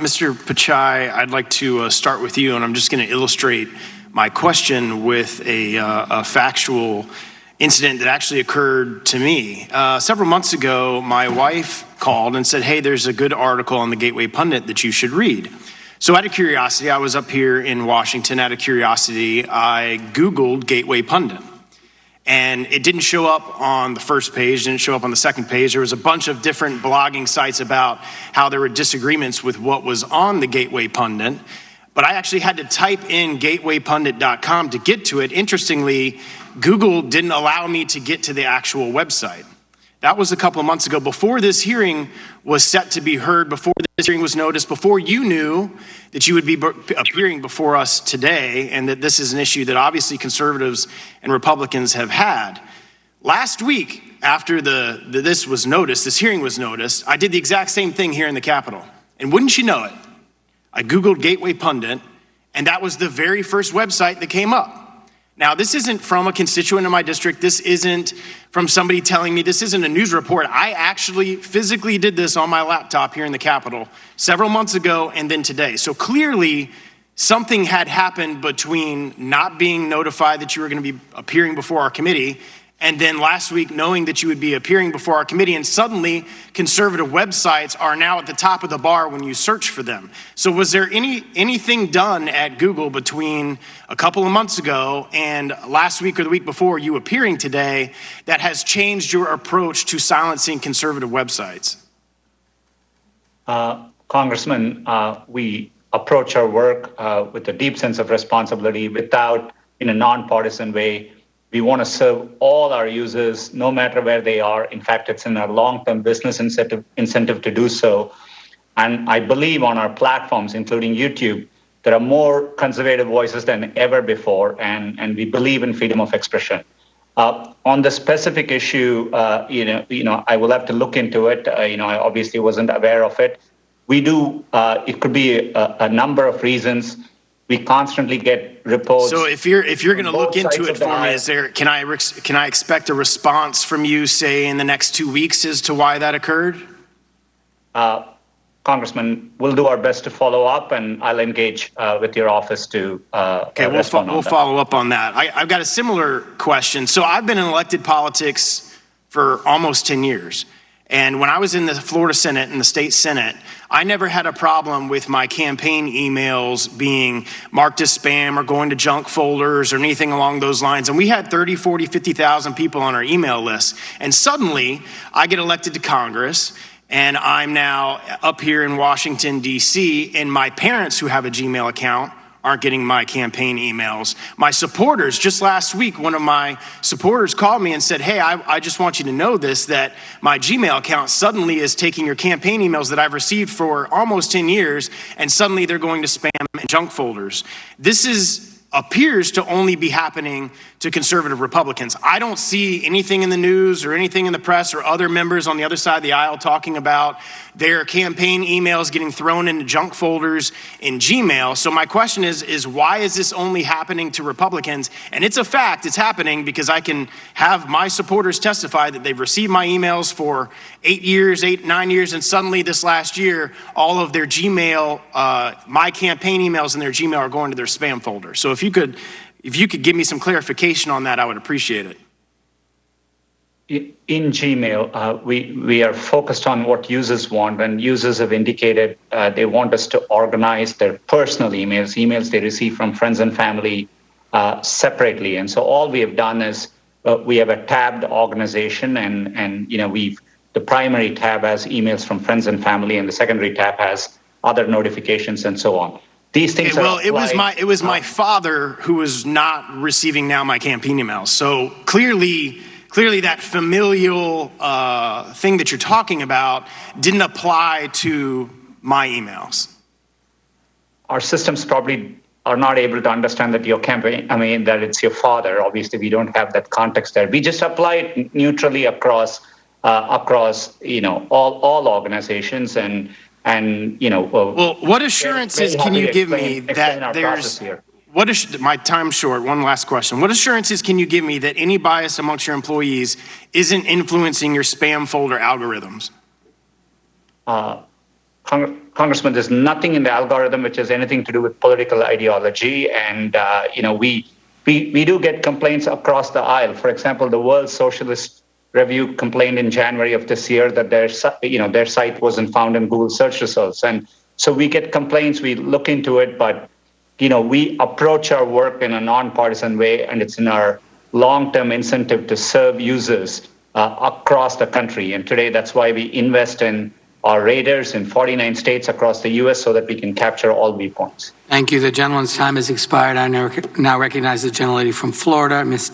Mr. Pichai, I'd like to start with you, and I'm just going to illustrate my question with a factual incident that actually occurred to me. Several months ago, my wife called and said, hey, there's a good article on the Gateway Pundit that you should read. So out of curiosity, I was up here in Washington. Out of curiosity, I Googled Gateway Pundit. And it didn't show up on the first page, didn't show up on the second page. There was a bunch of different blogging sites about how there were disagreements with what was on the Gateway Pundit. But I actually had to type in gatewaypundit.com to get to it. Interestingly, Google didn't allow me to get to the actual website. That was a couple of months ago, before this hearing was set to be heard, before this hearing was noticed, before you knew that you would be appearing before us today, and that this is an issue that obviously conservatives and Republicans have had. Last week, after this hearing was noticed, I did the exact same thing here in the Capitol. And wouldn't you know it, I Googled Gateway Pundit, and that was the very first website that came up. Now, this isn't from a constituent in my district. This isn't from somebody telling me. This isn't a news report. I actually physically did this on my laptop here in the Capitol several months ago and then today. So clearly, something had happened between not being notified that you were going to be appearing before our committee and then last week knowing that you would be appearing before our committee, and suddenly conservative websites are now at the top of the bar when you search for them. So was there anything done at Google between a couple of months ago and last week or the week before you appearing today that has changed your approach to silencing conservative websites? Congressman, we approach our work with a deep sense of responsibility, in a nonpartisan way. We want to serve all our users, no matter where they are. In fact, it's in our long-term business incentive to do so. And I believe on our platforms, including YouTube, there are more conservative voices than ever before, and we believe in freedom of expression. On the specific issue, I will have to look into it. I obviously wasn't aware of it. We do. It could be a number of reasons. We constantly get reports. So if you're going to look into it for me, can I expect a response from you, say, in the next 2 weeks as to why that occurred? Congressman, we'll do our best to follow up, and I'll engage with your office to respond. We'll follow up on that. I've got a similar question. So I've been in elected politics for almost 10 years. And when I was in the Florida Senate and the state Senate, I never had a problem with my campaign emails being marked as spam or going to junk folders or anything along those lines. And we had 30, 40, 50,000 people on our email list. And suddenly I get elected to Congress, and I'm now up here in Washington, D.C., and my parents who have a Gmail account aren't getting my campaign emails. My supporters, just last week, one of my supporters called me and said, hey, I just want you to know this, that my Gmail account suddenly is taking your campaign emails that I've received for almost 10 years, and suddenly they're going to spam and junk folders. This appears to only be happening to conservative Republicans. I don't see anything in the news or anything in the press or other members on the other side of the aisle talking about their campaign emails getting thrown into junk folders in Gmail. So my question is why is this only happening to Republicans? And it's a fact, it's happening because I can have my supporters testify that they've received my emails for 9 years, and suddenly this last year, all of their Gmail, my campaign emails in their Gmail are going to their spam folder. So if you could give me some clarification on that, I would appreciate it. In Gmail, we are focused on what users want, and users have indicated they want us to organize their personal emails they receive from friends and family separately. And so all we have done is we have a tabbed organization, and the primary tab has emails from friends and family, and the secondary tab has other notifications and so on. These things it was my father who was not receiving now my campaign emails. So clearly that familial thing that you're talking about didn't apply to my emails. Our systems probably are not able to understand that that it's your father. Obviously, we don't have that context there. We just apply it neutrally across all organizations and. Well, what assurances can you give me that there's my time's short. One last question. What assurances can you give me that any bias amongst your employees isn't influencing your spam folder algorithms? Congressman, there's nothing in the algorithm which has anything to do with political ideology. And, we do get complaints across the aisle. For example, the World Socialist Review complained in January of this year that their site wasn't found in Google search results. And so we get complaints, we look into it, but, we approach our work in a nonpartisan way, and it's in our long-term incentive to serve users across the country. And today, that's why we invest in our radars in 49 states across the U.S. so that we can capture all viewpoints. Thank you. The gentleman's time has expired. I now recognize the gentlelady from Florida, Ms.